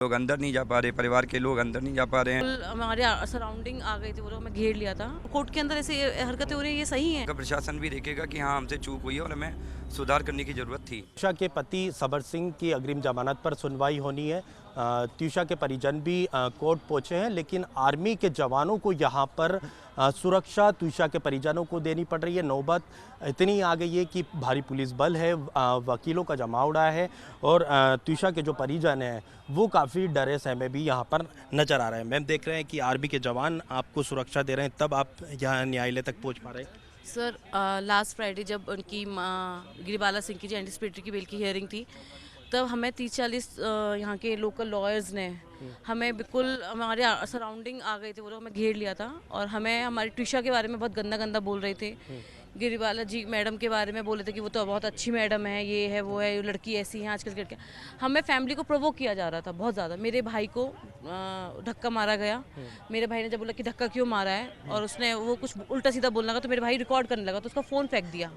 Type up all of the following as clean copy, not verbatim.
लोग अंदर नहीं जा पा रहे, परिवार के लोग अंदर नहीं जा पा रहे हैं। हमारे सराउंडिंग आ गए थे, वो लोग हमें घेर लिया था। कोर्ट के अंदर ऐसे हरकतें हो रही है, ये सही है? का प्रशासन भी देखेगा कि हाँ हमसे चूक हुई है और हमें सुधार करने की जरूरत थी। त्यूषा के पति सबर सिंह की अग्रिम जमानत पर सुनवाई होनी है। त्यूषा के परिजन भी कोर्ट पहुंचे हैं, लेकिन आर्मी के जवानों को यहां पर सुरक्षा त्यूषा के परिजनों को देनी पड़ रही है। नौबत इतनी आ गई है कि भारी पुलिस बल है, वकीलों का जमावड़ा है और त्यूषा के जो परिजन हैं वो काफ़ी डरे सहमे भी यहाँ पर नजर आ रहे हैं। मैम, देख रहे हैं कि आर्मी के जवान आपको सुरक्षा दे रहे हैं, तब आप यहाँ न्यायालय तक पहुँच पा रहे हैं। सर, लास्ट फ्राइडे जब उनकी गिरिबाला सिंह की जो एंटिसिपेटरी की बेल की हियरिंग थी, तब हमें 30-40 यहाँ के लोकल लॉयर्स ने हमें बिल्कुल हमारे सराउंडिंग आ गए थे, वो लोग हमें घेर लिया था और हमें हमारी ट्यूशा के बारे में बहुत गंदा गंदा बोल रहे थे। गिरिबाला जी मैडम के बारे में बोले थे कि वो तो बहुत अच्छी मैडम है, ये है वो है, ये लड़की ऐसी है आजकल की लड़कियाँ। हमें फैमिली को प्रोवोक किया जा रहा था बहुत ज़्यादा। मेरे भाई को धक्का मारा गया। मेरे भाई ने जब बोला कि धक्का क्यों मारा है और उसने वो कुछ उल्टा सीधा बोलने लगा, तो मेरे भाई रिकॉर्ड करने लगा, तो उसका फ़ोन फेंक दिया।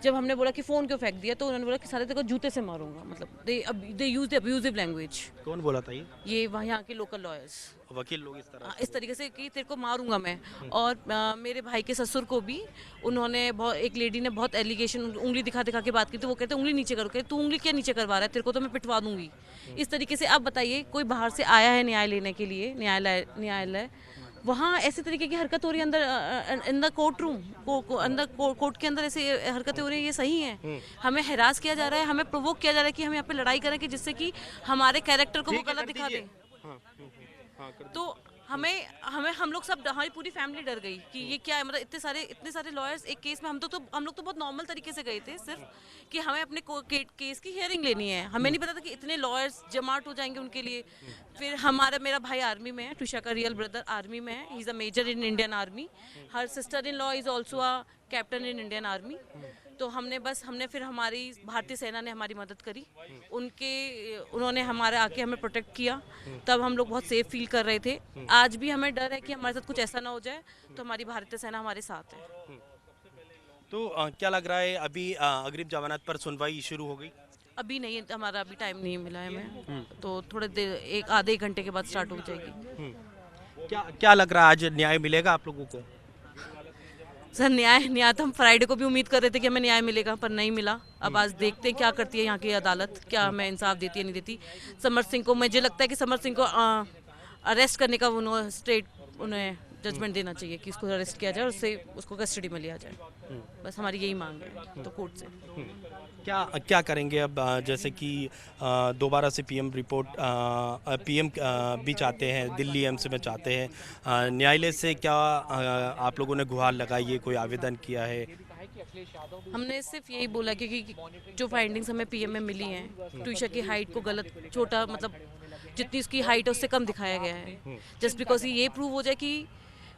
जब हमने बोला कि फ़ोन क्यों फेंक दिया, तो उन्होंने बोला कि सारे तेरे को जूते से मारूंगा। मतलब दे यूज द अब्यूजिव लैंग्वेज। कौन बोला था ये वहाँ यहाँ के लोकल लॉयर्स, वकील लोग इस तरह इस तरीके से कि तेरे को मारूंगा मैं। और मेरे भाई के ससुर को भी उन्होंने बहुत, एक लेडी ने बहुत एलिगेशन उंगली दिखा दिखा के बात की, तो वो कहते उंगली नीचे करो। कहते तू उंगली क्या नीचे करवा रहा है, तेरे को तो मैं पिटवा दूंगी। इस तरीके से आप बताइए, कोई बाहर से आया है न्याय लेने के लिए, न्यायालय वहाँ ऐसे तरीके की हरकत हो रही है अंदर इन द कोर्ट रूम अंदर कोर्ट के अंदर ऐसे हरकतें हो रही है, ये सही है? हमें हरास किया जा रहा है, हमें प्रोवोक किया जा रहा है कि हम यहाँ पे लड़ाई करें, कि जिससे कि हमारे कैरेक्टर को वो गलत दिखा दे। तो हमें हमें हम लोग सब, हमारी पूरी फैमिली डर गई कि ये क्या है। मतलब इतने सारे लॉयर्स एक केस में, हम लोग तो बहुत नॉर्मल तरीके से गए थे, सिर्फ कि हमें अपने केस की हियरिंग लेनी है। हमें नहीं पता था कि इतने लॉयर्स जमाट हो जाएंगे उनके लिए। फिर मेरा भाई आर्मी में है, ट्यूशा का रियल ब्रदर आर्मी में है, he is a major in Indian army. Her sister in law is also a captain in Indian army. तो हमने फिर हमारी भारतीय सेना ने हमारी मदद करी, उन्होंने हमारे आके हमें प्रोटेक्ट किया। तब हम लोग बहुत सेफ फील कर रहे थे। आज भी हमें डर है कि हमारे साथ कुछ ऐसा ना हो जाए, तो हमारी भारतीय सेना हमारे साथ है। तो क्या लग रहा है, अभी अग्रिम जमानत पर सुनवाई शुरू हो गई? अभी नहीं, हमारा अभी टाइम नहीं मिला है हमें, तो थोड़े देर आधे एक घंटे के बाद स्टार्ट हो जाएगी। क्या क्या लग रहा है, आज न्याय मिलेगा आप लोगों को? सर, न्याय तो हम फ्राइडे को भी उम्मीद कर रहे थे कि हमें न्याय मिलेगा, पर नहीं मिला। अब आज देखते हैं क्या करती है यहाँ की अदालत, क्या हमें इंसाफ देती है नहीं देती। समर सिंह को, मुझे लगता है कि समर सिंह को अरेस्ट करने का उन्हें जजमेंट देना चाहिए कि उसको अरेस्ट किया जाए और उसको कस्टडी में लिया जाए। बस हमारी यही मांग है तो कोर्ट से। क्या क्या करेंगे अब, जैसे कि दोबारा से पीएम रिपोर्ट, पीएम भी चाहते हैं, दिल्ली एम्स में चाहते हैं, न्यायालय से क्या आप लोगों ने गुहार लगाई है, कोई आवेदन किया है? हमने सिर्फ यही बोला क्योंकि जो फाइंडिंग्स हमें पीएम में मिली हैं, ट्यूशा की हाइट को गलत, छोटा, मतलब जितनी उसकी हाइट है उससे कम दिखाया गया है। जस्ट बिकॉज ये प्रूव हो जाए कि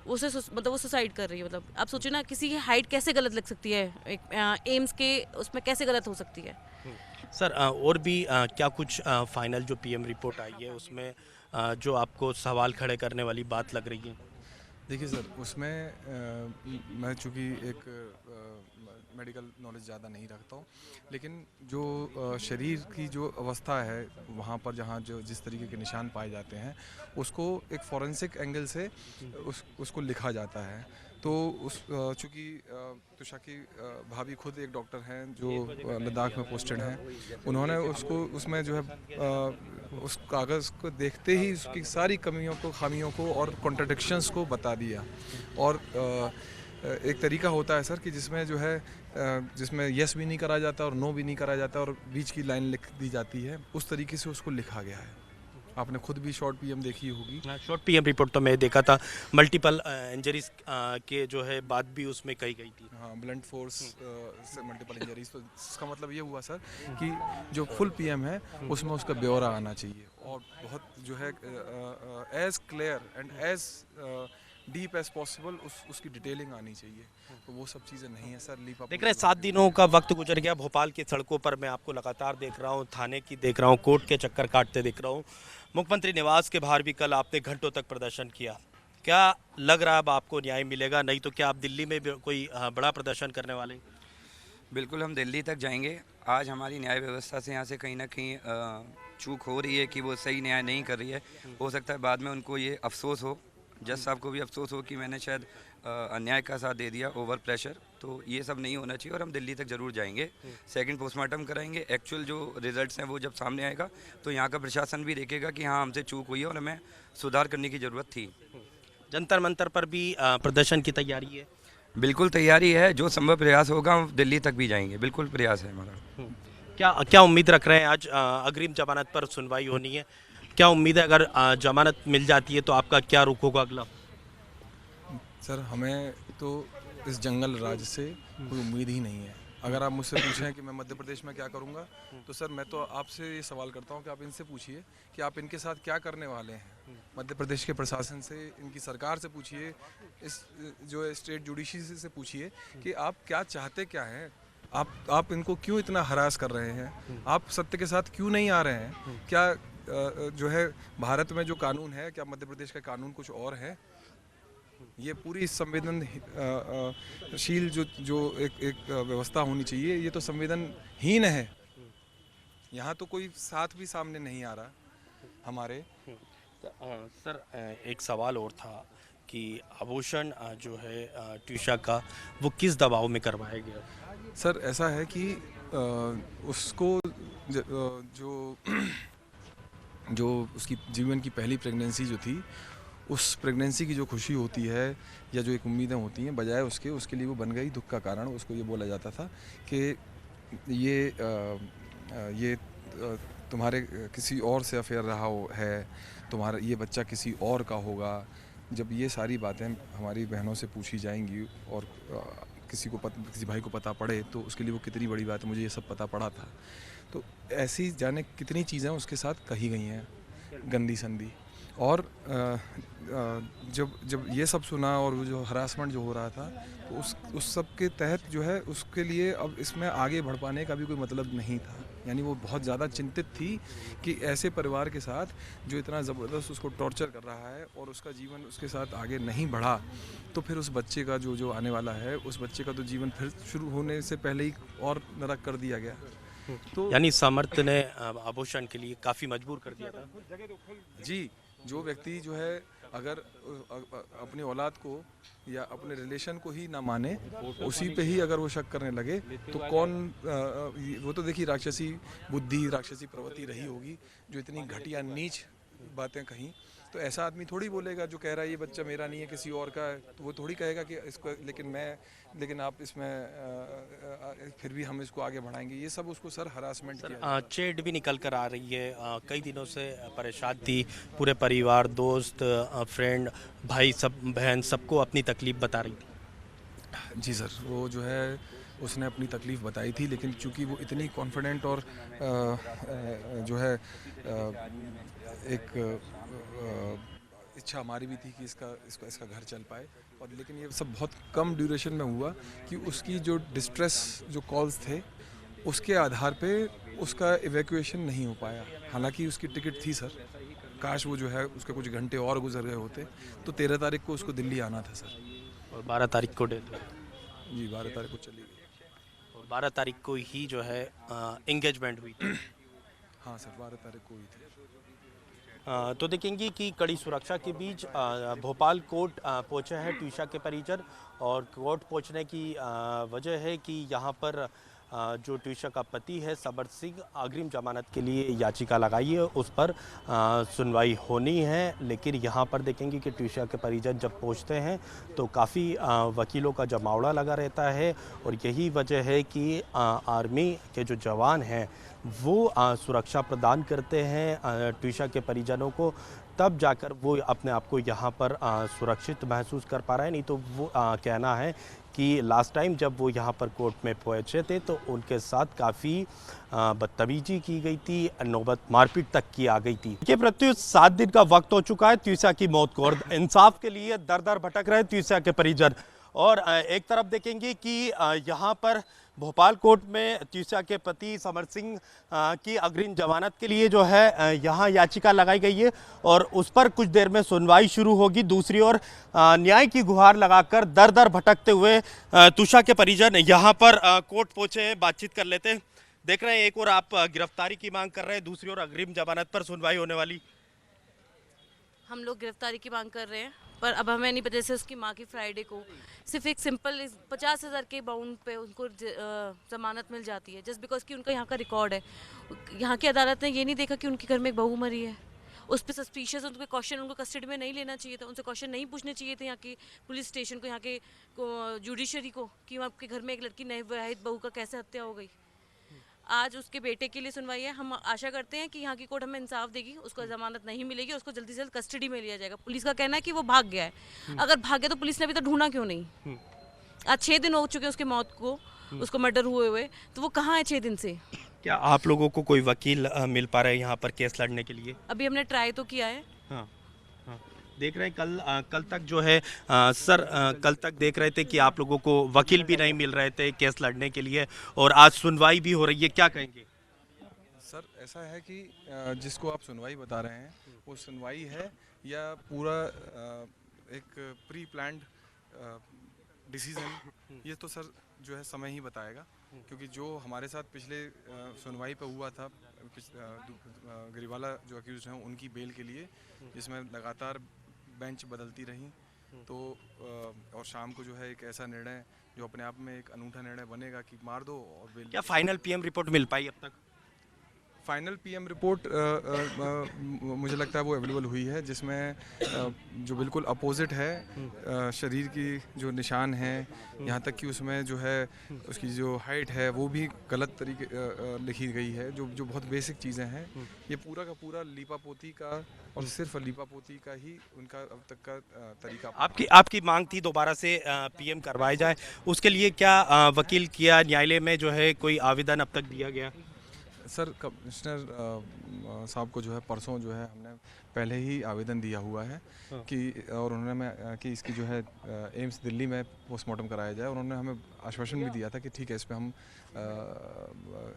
वो सुसाइड कर रही है। मतलब आप सोचिए ना, किसी की हाइट कैसे गलत लग सकती है, एक एम्स के उसमें कैसे गलत हो सकती है। सर, और भी क्या कुछ फाइनल जो पीएम रिपोर्ट आई है उसमें जो आपको सवाल खड़े करने वाली बात लग रही है? देखिए सर, उसमें मैं चूँकि एक मेडिकल नॉलेज ज़्यादा नहीं रखता हूँ, लेकिन जो शरीर की जो अवस्था है वहाँ पर, जहाँ जो जिस तरीके के निशान पाए जाते हैं, उसको एक फॉरेंसिक एंगल से उसको लिखा जाता है। तो चूँकि तुषा की भाभी खुद एक डॉक्टर हैं जो लद्दाख में पोस्टेड हैं, उन्होंने उसको उसमें जो है उस कागज़ को देखते ही उसकी सारी कमियों को, खामियों को और कॉन्ट्रडिक्शंस को बता दिया। और एक तरीका होता है सर कि जिसमें जो है जिसमें यस भी नहीं करा जाता और नो भी नहीं करा जाता और बीच की लाइन लिख दी जाती है, उस तरीके से उसको लिखा गया है। आपने खुद भी शॉर्ट पीएम देखी होगी। शॉर्ट पीएम रिपोर्ट तो मैं देखा था, मल्टीपल इंजरीज के जो है बात भी उसमें कही गई थी। हाँ, ब्लंट फोर्स से मल्टीपल इंजरीज। तो इसका मतलब ये हुआ सर कि जो फुल पीएम है उसमें उसका ब्यौरा आना चाहिए और बहुत जो है as clear and as deep as possible उसकी डिटेलिंग आनी चाहिए। तो वो सब चीज़ें नहीं है सर। देख रहे हैं 7 दिनों का वक्त गुजर गया, भोपाल की सड़कों पर मैं आपको लगातार देख रहा हूँ, थाने की देख रहा हूँ, कोर्ट के चक्कर काटते दिख रहा हूँ। मुख्यमंत्री निवास के बाहर भी कल आपने घंटों तक प्रदर्शन किया। क्या लग रहा है अब आपको न्याय मिलेगा? नहीं तो क्या आप दिल्ली में भी कोई बड़ा प्रदर्शन करने वाले हैं? बिल्कुल, हम दिल्ली तक जाएंगे। आज हमारी न्याय व्यवस्था से यहाँ से कहीं ना कहीं चूक हो रही है कि वो सही न्याय नहीं कर रही है, हो सकता है बाद में उनको ये अफसोस हो, जज साहब को भी अफसोस हो कि मैंने शायद अन्याय का साथ दे दिया, ओवर प्रेशर। तो ये सब नहीं होना चाहिए और हम दिल्ली तक ज़रूर जाएंगे, सेकंड पोस्टमार्टम कराएंगे। एक्चुअल जो रिजल्ट्स हैं वो जब सामने आएगा तो यहाँ का प्रशासन भी देखेगा कि हाँ हमसे चूक हुई है और हमें सुधार करने की ज़रूरत थी। जंतर मंतर पर भी प्रदर्शन की तैयारी है। बिल्कुल तैयारी है, जो संभव प्रयास होगा हम दिल्ली तक भी जाएंगे, बिल्कुल प्रयास है हमारा। क्या क्या उम्मीद रख रहे हैं? आज अग्रिम जमानत पर सुनवाई होनी है, क्या उम्मीद है अगर जमानत मिल जाती है तो आपका क्या रुख होगा अगला? सर हमें तो इस जंगल राज से कोई उम्मीद ही नहीं है। अगर आप मुझसे पूछें कि मैं मध्य प्रदेश में क्या करूंगा, तो सर मैं तो आपसे ये सवाल करता हूं कि आप इनसे पूछिए कि आप इनके साथ क्या करने वाले हैं। मध्य प्रदेश के प्रशासन से, इनकी सरकार से पूछिए, इस जो स्टेट जुडिशरी से पूछिए कि आप क्या चाहते क्या हैं। आप इनको क्यों इतना हरास कर रहे हैं? आप सत्य के साथ क्यों नहीं आ रहे हैं? क्या जो है भारत में जो कानून है, क्या मध्य प्रदेश का कानून कुछ और है? ये पूरी संवेदनशील जो एक व्यवस्था होनी चाहिए, ये तो संवेदनहीन है। यहाँ तो कोई साथ भी सामने नहीं आ रहा हमारे। सर एक सवाल और था कि आभूषण जो है ट्यूशा का, वो किस दबाव में करवाया गया? सर ऐसा है कि उसको जो उसकी जीवन की पहली प्रेगनेंसी जो थी, उस प्रेगनेंसी की जो खुशी होती है या जो एक उम्मीदें होती हैं, बजाय उसके लिए वो बन गई दुख का कारण। उसको ये बोला जाता था कि ये तुम्हारे किसी और से अफेयर रहा है, तुम्हारा ये बच्चा किसी और का होगा। जब ये सारी बातें हमारी बहनों से पूछी जाएंगी और किसी भाई को पता पड़े तो उसके लिए वो कितनी बड़ी बात है। मुझे ये सब पता पड़ा था। तो ऐसी जाने कितनी चीज़ें उसके साथ कही गई हैं, गंदी संदी। और जब ये सब सुना और वो जो हरासमेंट जो हो रहा था, तो उस सब के तहत जो है उसके लिए अब इसमें आगे बढ़ पाने का भी कोई मतलब नहीं था। यानी वो बहुत ज़्यादा चिंतित थी कि ऐसे परिवार के साथ जो इतना ज़बरदस्त उसको टॉर्चर कर रहा है और उसका जीवन उसके साथ आगे नहीं बढ़ा, तो फिर उस बच्चे का जो आने वाला है, उस बच्चे का तो जीवन फिर शुरू होने से पहले ही और नरक कर दिया गया। तो यानी सामर्थ्य ने आभूषण के लिए काफ़ी मजबूर कर दिया था। जी, जो व्यक्ति जो है अगर अपनी औलाद को या अपने रिलेशन को ही ना माने, उसी पे ही अगर वो शक करने लगे, तो कौन वो तो देखिए राक्षसी बुद्धि, राक्षसी प्रवृत्ति रही होगी जो इतनी घटिया नीच बातें कहीं। तो ऐसा आदमी थोड़ी बोलेगा जो कह रहा है ये बच्चा मेरा नहीं है किसी और का है, तो वो थोड़ी कहेगा कि इसको लेकिन आप इसमें फिर भी हम इसको आगे बढ़ाएंगे। ये सब उसको सर हरासमेंट किया। चेट भी निकल कर आ रही है, कई दिनों से परेशान थी, पूरे परिवार, दोस्त, फ्रेंड, भाई, सब बहन, सबको अपनी तकलीफ बता रही थी। जी सर, वो जो है उसने अपनी तकलीफ़ बताई थी, लेकिन चूंकि वो इतनी कॉन्फिडेंट और जो है एक इच्छा हमारी भी थी कि इसका घर चल पाए, और लेकिन ये सब बहुत कम ड्यूरेशन में हुआ कि उसकी जो डिस्ट्रेस जो कॉल्स थे उसके आधार पे उसका इवैक्यूएशन नहीं हो पाया। हालांकि उसकी टिकट थी सर, काश वो जो है उसके कुछ घंटे और गुजर गए होते तो 13 तारीख को उसको दिल्ली आना था सर, और 12 तारीख को डेथ लगी। जी 12 तारीख को चली गई, और 12 तारीख को ही जो है एंगेजमेंट हुई थी। हाँ सर 12 तारीख को हुई थी। तो देखेंगे कि कड़ी सुरक्षा के बीच भोपाल कोर्ट पहुंचे हैं ट्यूशा के परिजन, और कोर्ट पहुंचने की वजह है कि यहां पर जो ट्यूशा का पति है सबर सिंह, अग्रिम जमानत के लिए याचिका लगाई है, उस पर सुनवाई होनी है। लेकिन यहां पर देखेंगे कि ट्यूशा के परिजन जब पहुंचते हैं तो काफ़ी वकीलों का जमावड़ा लगा रहता है, और यही वजह है कि आर्मी के जो जवान हैं वो सुरक्षा प्रदान करते हैं ट्यूशा के परिजनों को, तब जाकर वो अपने आप को यहाँ पर सुरक्षित महसूस कर पा रहे हैं। नहीं तो वो कहना है कि लास्ट टाइम जब वो यहाँ पर कोर्ट में पहुँचे थे तो उनके साथ काफ़ी बदतमीजी की गई थी, नौबत मारपीट तक की आ गई थी। के प्रति 7 दिन का वक्त हो चुका है ट्यूशा की मौत को, और इंसाफ के लिए दर दर भटक रहे ट्यूशा के परिजन। और एक तरफ देखेंगे कि यहाँ पर भोपाल कोर्ट में ट्यूशा के पति समर सिंह की अग्रिम जमानत के लिए जो है यहाँ याचिका लगाई गई है, और उस पर कुछ देर में सुनवाई शुरू होगी। दूसरी ओर न्याय की गुहार लगाकर दर दर भटकते हुए ट्यूशा के परिजन यहाँ पर कोर्ट पहुँचे हैं। बातचीत कर लेते हैं। देख रहे हैं एक और आप गिरफ्तारी की मांग कर रहे हैं, दूसरी ओर अग्रिम जमानत पर सुनवाई होने वाली। हम लोग गिरफ्तारी की मांग कर रहे हैं, पर अब हमें नहीं पता, जैसे उसकी माँ की फ्राइडे को सिर्फ एक सिंपल 50,000 के बाउंड पे उनको जमानत मिल जाती है, जस्ट बिकॉज कि उनका यहाँ का रिकॉर्ड है। यहाँ की अदालत ने ये नहीं देखा कि उनके घर में एक बहू मरी है, उस पर सस्पिशियस उनके क्वेश्चन उनको कस्टडी में नहीं लेना चाहिए था, उनसे क्वेश्चन नहीं पूछने चाहिए थे यहाँ की पुलिस स्टेशन को, यहाँ के जुडिशरी को, कि आपके घर में एक लड़की नवविवाहित बहू का कैसे हत्या हो गई। आज उसके बेटे के लिए सुनवाई है। हम आशा करते हैं कि यहाँ की कोर्ट हमें इंसाफ देगी, उसको जमानत नहीं मिलेगी, उसको जल्दी से जल्द कस्टडी में लिया जाएगा। पुलिस का कहना है कि वो भाग गया है। अगर भाग गया तो पुलिस ने अभी तक ढूंढा क्यों नहीं? आज 6 दिन हो चुके हैं उसके मौत को, उसको मर्डर हुए हुए, तो वो कहाँ है 6 दिन से? क्या आप लोगों को कोई वकील मिल पा रहा है यहाँ पर केस लड़ने के लिए? अभी हमने ट्राई तो किया है। हाँ, हाँ। देख रहे हैं कल तक जो है सर कल तक देख रहे थे कि आप लोगों को वकील भी नहीं मिल रहे थे केस लड़ने के लिए, और आज सुनवाई भी हो रही है, क्या कहेंगे? सर ऐसा है कि जिसको आप सुनवाई बता रहे हैं वो सुनवाई है या पूरा एक प्री प्लान्ड डिसीजन, ये तो सर जो है समय ही बताएगा। क्योंकि जो हमारे साथ पिछले सुनवाई पे हुआ था, गरिवाला जो अक्यूज हैं उनकी बेल के लिए, जिसमें लगातार बेंच बदलती रही, तो और शाम को जो है एक ऐसा निर्णय जो अपने आप में एक अनूठा निर्णय बनेगा कि मार दो और बेल। क्या फाइनल पीएम रिपोर्ट मिल पाई अब तक? फाइनल पीएम रिपोर्ट मुझे लगता है वो अवेलेबल हुई है, जिसमें जो बिल्कुल अपोजिट है, शरीर की जो निशान हैं, यहाँ तक कि उसमें जो है उसकी जो हाइट है वो भी गलत तरीके लिखी गई है, जो बहुत बेसिक चीज़ें हैं। ये पूरा का पूरा लीपापोती का, और सिर्फ लीपापोती का ही उनका अब तक का तरीका। आपकी मांग थी दोबारा से पीएम करवाए जाए, उसके लिए क्या वकील किया न्यायालय में जो है कोई आवेदन अब तक दिया गया? सर कमिश्नर साहब को जो है परसों जो है हमने पहले ही आवेदन दिया हुआ है कि, और उन्होंने कि इसकी जो है एम्स दिल्ली में पोस्टमार्टम कराया जाए, और उन्होंने हमें आश्वासन भी दिया था कि ठीक है इस पर हम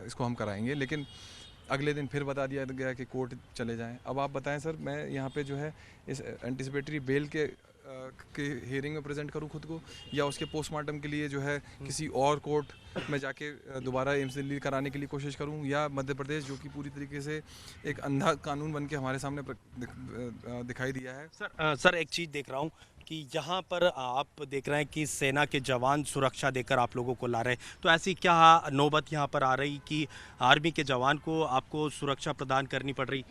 इसको हम कराएंगे। लेकिन अगले दिन फिर बता दिया गया कि कोर्ट चले जाएं। अब आप बताएं सर, मैं यहाँ पे जो है इस एंटिसिपेटरी बेल के हियरिंग में प्रेजेंट करूं खुद को, या उसके पोस्टमार्टम के लिए जो है किसी और कोर्ट में जाके दोबारा एम्स दिल्ली कराने के लिए कोशिश करूं, या मध्य प्रदेश जो कि पूरी तरीके से एक अंधा कानून बन के हमारे सामने दिखाई दिया है। सर एक चीज़ देख रहा हूँ कि यहाँ पर आप देख रहे हैं कि सेना के जवान सुरक्षा देकर आप लोगों को ला रहे हैं, तो ऐसी क्या नौबत यहाँ पर आ रही कि आर्मी के जवान को आपको सुरक्षा प्रदान करनी पड़ रही?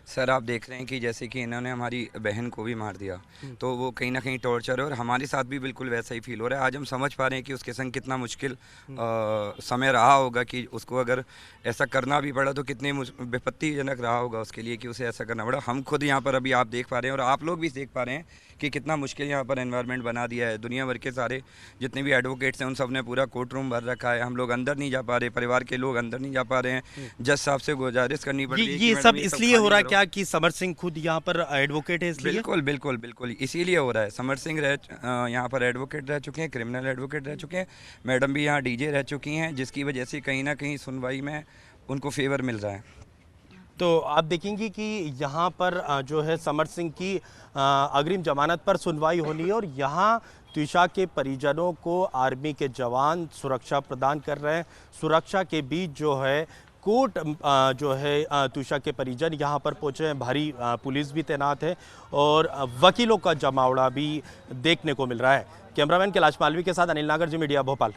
सर आप देख रहे हैं कि जैसे कि इन्होंने हमारी बहन को भी मार दिया, तो वो कहीं ना कहीं टॉर्चर है, और हमारे साथ भी बिल्कुल वैसा ही फील हो रहा है। आज हम समझ पा रहे हैं कि उसके संग कितना मुश्किल समय रहा होगा, कि उसको अगर ऐसा करना भी पड़ा तो कितने विपत्तिजनक रहा होगा उसके लिए कि उसे ऐसा करना पड़ा। हम खुद यहाँ पर अभी आप देख पा रहे हैं, और आप लोग भी देख पा रहे हैं कि कितना मुश्किल यहाँ पर एनवायरनमेंट बना दिया है। दुनिया भर के सारे जितने भी एडवोकेट्स हैं उन सब ने पूरा कोर्ट रूम भर रखा है, हम लोग अंदर नहीं जा पा रहे, परिवार के लोग अंदर नहीं जा पा रहे हैं। जज साहब से गुजारिश करनी पड़ रही है। ये सब इसलिए हो रहा है क्या कि समर सिंह खुद यहाँ पर एडवोकेट है इसलिए? बिल्कुल बिल्कुल बिल्कुल इसीलिए हो रहा है। समर सिंह यहाँ पर एडवोकेट रह चुके हैं, क्रिमिनल एडवोकेट रह चुके हैं, मैडम भी यहाँ डीजे रह चुकी हैं, जिसकी वजह से कहीं ना कहीं सुनवाई में उनको फेवर मिल रहा है। तो आप देखेंगे कि यहाँ पर जो है समर सिंह की अग्रिम जमानत पर सुनवाई होनी है, और यहाँ त्विषा के परिजनों को आर्मी के जवान सुरक्षा प्रदान कर रहे हैं। सुरक्षा के बीच जो है कोर्ट जो है त्विषा के परिजन यहाँ पर पहुँचे हैं, भारी पुलिस भी तैनात है, और वकीलों का जमावड़ा भी देखने को मिल रहा है। कैमरामैन कैलाश मालवी के साथ अनिल नागर जी, मीडिया भोपाल।